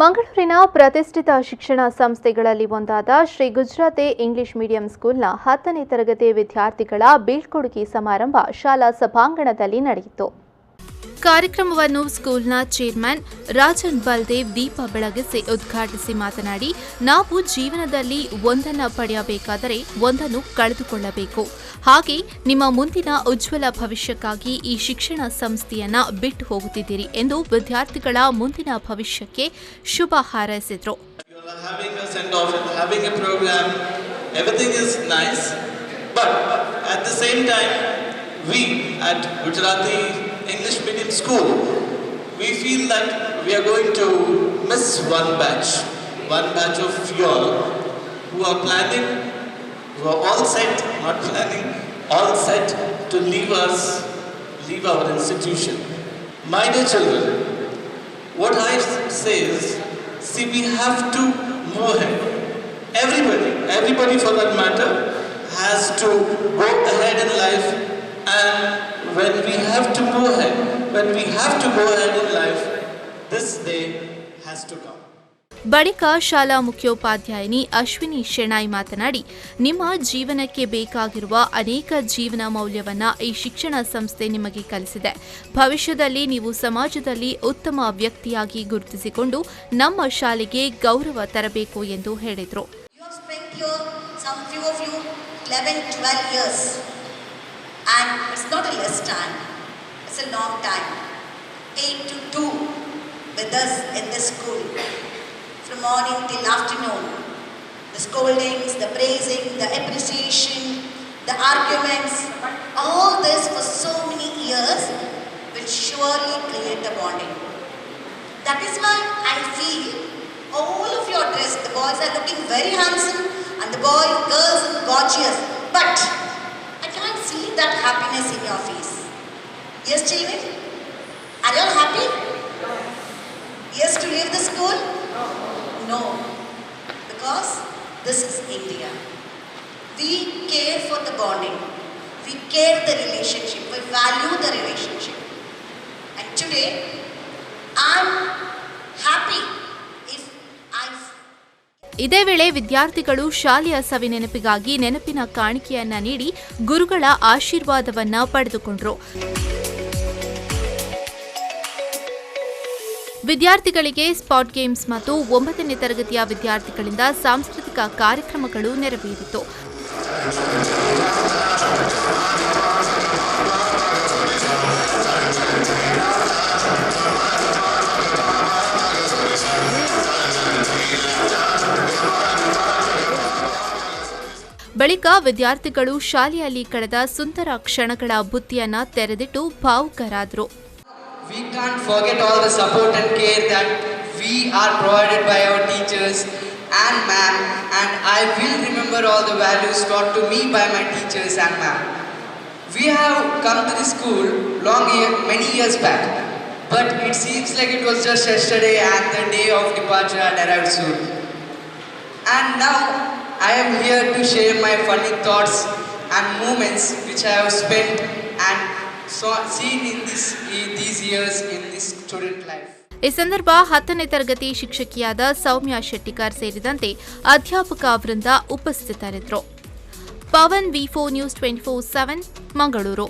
ಮಂಗಳೂರಿನ ಪ್ರತಿಷ್ಠಿತ ಶಿಕ್ಷಣ ಸಂಸ್ಥೆಗಳಲ್ಲಿ ಒಂದಾದ ಶ್ರೀ ಗುಜರಾತಿ ಇಂಗ್ಲಿಷ್ ಮೀಡಿಯಂ ಸ್ಕೂಲ್ನ 10ನೇ ತರಗತಿ ವಿದ್ಯಾರ್ಥಿಗಳ ಬೀಳ್ಕೊಡುಗೆ ಸಮಾರಂಭ ಶಾಲಾ ಸಭಾಂಗಣದಲ್ಲಿ ನಡೆಯಿತು. ಕಾರ್ಯಕ್ರಮವನ್ನು ಸ್ಕೂಲ್ನ ಚೇರ್ಮನ್ ರಾಜನ್ ಬಲ್ದೇವ್ ದೀಪ ಬೆಳಗಿಸಿ ಉದ್ಘಾಟಿಸಿ ಮಾತನಾಡಿ, ನಾವು ಜೀವನದಲ್ಲಿ ಒಂದನ್ನು ಪಡೆಯಬೇಕಾದರೆ ಒಂದನ್ನು ಕಳೆದುಕೊಳ್ಳಬೇಕು. ಹಾಗೆ ನಿಮ್ಮ ಮುಂದಿನ ಉಜ್ವಲ ಭವಿಷ್ಯಕ್ಕಾಗಿ ಈ ಶಿಕ್ಷಣ ಸಂಸ್ಥೆಯನ್ನ ಬಿಟ್ಟು ಹೋಗುತ್ತಿದ್ದೀರಿ ಎಂದು ವಿದ್ಯಾರ್ಥಿಗಳ ಮುಂದಿನ ಭವಿಷ್ಯಕ್ಕೆ ಶುಭ ಹಾರೈಸಿದರು. English medium school, we feel that we are going to miss one batch of y'all who are planning, who are all set, not planning, all set to leave our institution. My dear children, what I say is, see, we have to move ahead. Everybody for that matter has to go ahead in life, and when we have to go ahead in life, this day has to come. ಬಳಿಕ ಶಾಲಾ ಮುಖ್ಯೋಪಾಧ್ಯಾಯಿನಿ ಅಶ್ವಿನಿ ಶೆಣಾಯ್ ಮಾತನಾಡಿ, ನಿಮ್ಮ ಜೀವನಕ್ಕೆ ಬೇಕಾಗಿರುವ ಅನೇಕ ಜೀವನ ಮೌಲ್ಯವನ್ನ ಈ ಶಿಕ್ಷಣ ಸಂಸ್ಥೆ ನಿಮಗೆ ಕಲಿಸಿದೆ. ಭವಿಷ್ಯದಲ್ಲಿ ನೀವು ಸಮಾಜದಲ್ಲಿ ಉತ್ತಮ ವ್ಯಕ್ತಿಯಾಗಿ ಗುರುತಿಸಿಕೊಂಡು ನಮ್ಮ ಶಾಲೆಗೆ ಗೌರವ ತರಬೇಕು ಎಂದು ಹೇಳಿದರು. And it's not a less time, it's a long time. 8 to 2 with us in this school, from morning till afternoon. The scoldings, the praising, the appreciation, the arguments, all this for so many years will surely create a bonding. That is why I feel all of your dress, the boys are looking very handsome and the girls are gorgeous, but see that happiness in your face. Yes, children? Are you all happy? Yes, to leave the school? No. Because this is India. We care for the bonding. We care the relationship. We value the relationship. And today, I'm happy if ಇದೇ ವೇಳೆ ವಿದ್ಯಾರ್ಥಿಗಳು ಶಾಲೆಯ ಸವಿನೆನಪಿಗಾಗಿ ನೆನಪಿನ ಕಾಣಿಕೆಯನ್ನ ನೀಡಿ ಗುರುಗಳ ಆಶೀರ್ವಾದವನ್ನ ಪಡೆದುಕೊಂಡರು. ವಿದ್ಯಾರ್ಥಿಗಳಿಗೆ spot games ಮತ್ತು 9ನೇ ತರಗತಿಯ ವಿದ್ಯಾರ್ಥಿಗಳಿಂದ ಸಾಂಸ್ಕೃತಿಕ ಕಾರ್ಯಕ್ರಮಗಳು ನೆರವೇರಿತು. ಬಳಿಕ ವಿದ್ಯಾರ್ಥಿಗಳು ಶಾಲೆಯಲ್ಲಿ ಕಳೆದ ಸುಂದರ ಕ್ಷಣಗಳ ಬುತ್ತಿಯನ್ನ ತೆರೆದಿಟ್ಟು ಭಾವುಕರಾದರು. We can't forget all the support and care that we are provided by our teachers and ma'am, and I will remember all the values taught to me by my teachers and ma'am. We have come to the school many years back, but it seems like it was just yesterday and the day of departure had arrived soon. And now I am here to share my funny thoughts and moments which I have spent and seen in these years in this student life. ಈ ಸಂದರ್ಭ 10ನೇ ತರಗತಿ ಶಿಕ್ಷಕಿಯಾದ ಸೌಮ್ಯ ಶೆಟ್ಟಿಕರ್ ಸೇರಿದಂತೆ ಅಧ್ಯಾಪಕ ವೃಂದ ಉಪಸ್ಥಿತರಿದ್ದರು. Pavan V4 News 24/7 Mangaluru.